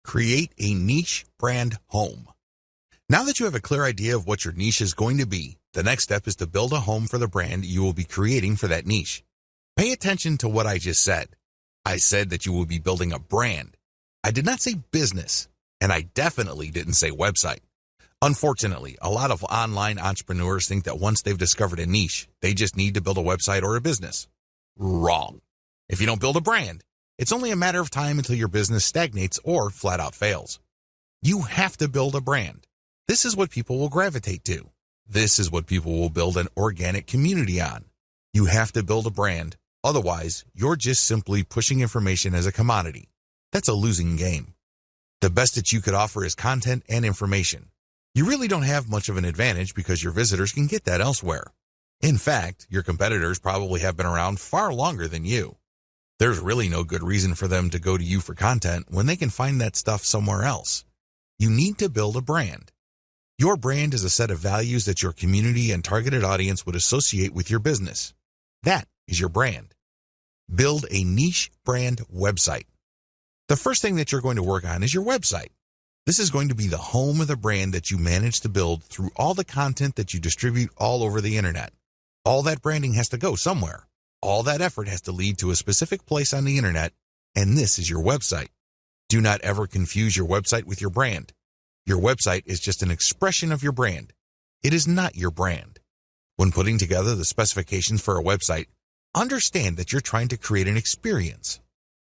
Create a niche brand home. Now that you have a clear idea of what your niche is going to be, the next step is to build a home for the brand you will be creating for that niche. Pay attention to what I just said. I said that you will be building a brand. I did not say business, and I definitely didn't say website. Unfortunately, a lot of online entrepreneurs think that once they've discovered a niche, they just need to build a website or a business. Wrong. If you don't build a brand, it's only a matter of time until your business stagnates or flat out fails. You have to build a brand. This is what people will gravitate to. This is what people will build an organic community on. You have to build a brand. Otherwise, you're just simply pushing information as a commodity. That's a losing game. The best that you could offer is content and information. You really don't have much of an advantage because your visitors can get that elsewhere. In fact, your competitors probably have been around far longer than you. There's really no good reason for them to go to you for content when they can find that stuff somewhere else. You need to build a brand. Your brand is a set of values that your community and targeted audience would associate with your business. That is your brand. Build a niche brand website. The first thing that you're going to work on is your website. This is going to be the home of the brand that you manage to build through all the content that you distribute all over the internet. All that branding has to go somewhere. All that effort has to lead to a specific place on the internet, and this is your website. Do not ever confuse your website with your brand. Your website is just an expression of your brand. It is not your brand. When putting together the specifications for a website, understand that you're trying to create an experience.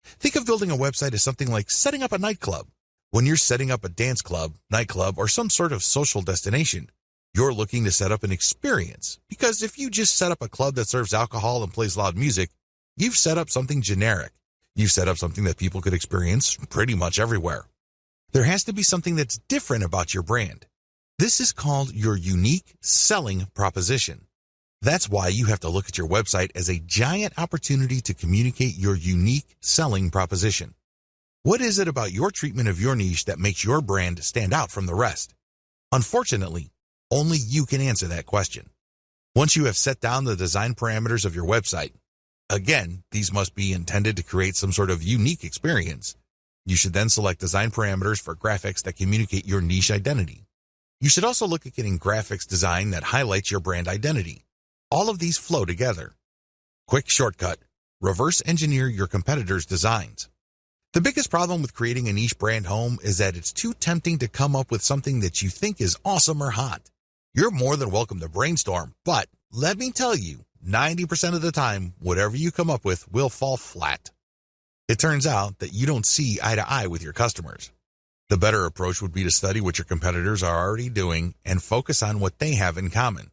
Think of building a website as something like setting up a nightclub. When you're setting up a dance club, nightclub, or some sort of social destination, you're looking to set up an experience. Because if you just set up a club that serves alcohol and plays loud music, you've set up something generic. You've set up something that people could experience pretty much everywhere. There has to be something that's different about your brand. This is called your unique selling proposition. That's why you have to look at your website as a giant opportunity to communicate your unique selling proposition. What is it about your treatment of your niche that makes your brand stand out from the rest? Unfortunately, only you can answer that question. Once you have set down the design parameters of your website, again, these must be intended to create some sort of unique experience. You should then select design parameters for graphics that communicate your niche identity. You should also look at getting graphics design that highlights your brand identity. All of these flow together. Quick shortcut: reverse engineer your competitors' designs. The biggest problem with creating a niche brand home is that it's too tempting to come up with something that you think is awesome or hot. You're more than welcome to brainstorm, but let me tell you, 90% of the time, whatever you come up with will fall flat. It turns out that you don't see eye to eye with your customers. The better approach would be to study what your competitors are already doing and focus on what they have in common.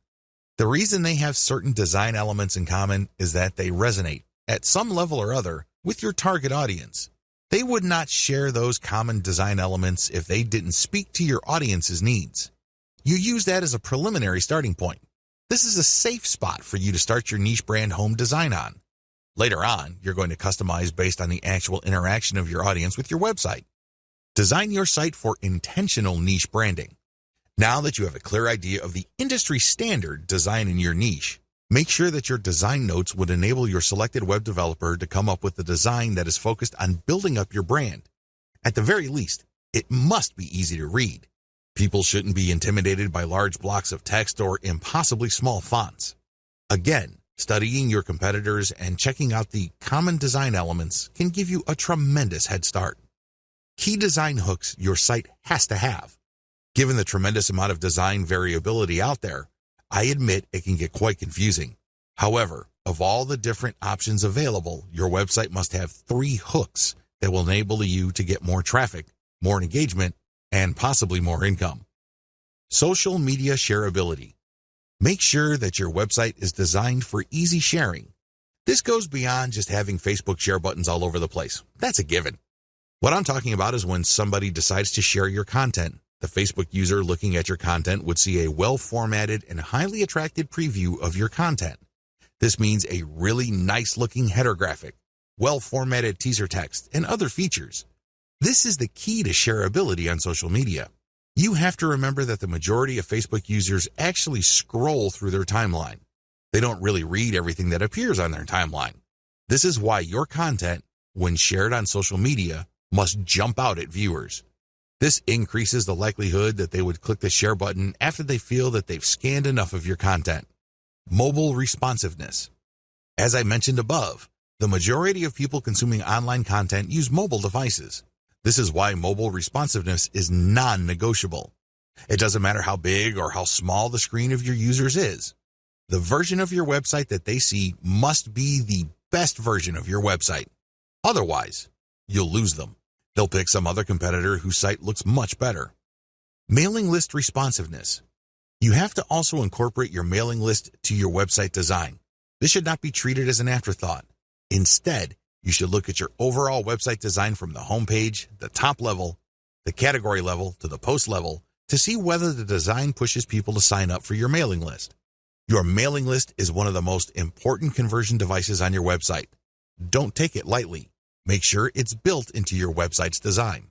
The reason they have certain design elements in common is that they resonate, at some level or other, with your target audience. They would not share those common design elements if they didn't speak to your audience's needs. You use that as a preliminary starting point. This is a safe spot for you to start your niche brand home design on. Later on, you're going to customize based on the actual interaction of your audience with your website. Design your site for intentional niche branding. Now that you have a clear idea of the industry standard design in your niche, make sure that your design notes would enable your selected web developer to come up with a design that is focused on building up your brand. At the very least, it must be easy to read. People shouldn't be intimidated by large blocks of text or impossibly small fonts. Again, studying your competitors and checking out the common design elements can give you a tremendous head start. Key design hooks your site has to have. Given the tremendous amount of design variability out there, I admit it can get quite confusing. However, of all the different options available, your website must have 3 hooks that will enable you to get more traffic, more engagement, and possibly more income. Social media shareability. Make sure that your website is designed for easy sharing. This goes beyond just having Facebook share buttons all over the place. That's a given. What I'm talking about is when somebody decides to share your content. The Facebook user looking at your content would see a well-formatted and highly attractive preview of your content. This means a really nice-looking header graphic, well-formatted teaser text, and other features. This is the key to shareability on social media. You have to remember that the majority of Facebook users actually scroll through their timeline. They don't really read everything that appears on their timeline. This is why your content, when shared on social media, must jump out at viewers. This increases the likelihood that they would click the share button after they feel that they've scanned enough of your content. Mobile responsiveness. As I mentioned above, the majority of people consuming online content use mobile devices. This is why mobile responsiveness is non-negotiable. It doesn't matter how big or how small the screen of your users is. The version of your website that they see must be the best version of your website. Otherwise, you'll lose them. They'll pick some other competitor whose site looks much better. Mailing list responsiveness. You have to also incorporate your mailing list to your website design. This should not be treated as an afterthought. Instead, you should look at your overall website design from the homepage, the top level, the category level, to the post level, to see whether the design pushes people to sign up for your mailing list. Your mailing list is one of the most important conversion devices on your website. Don't take it lightly. Make sure it's built into your website's design.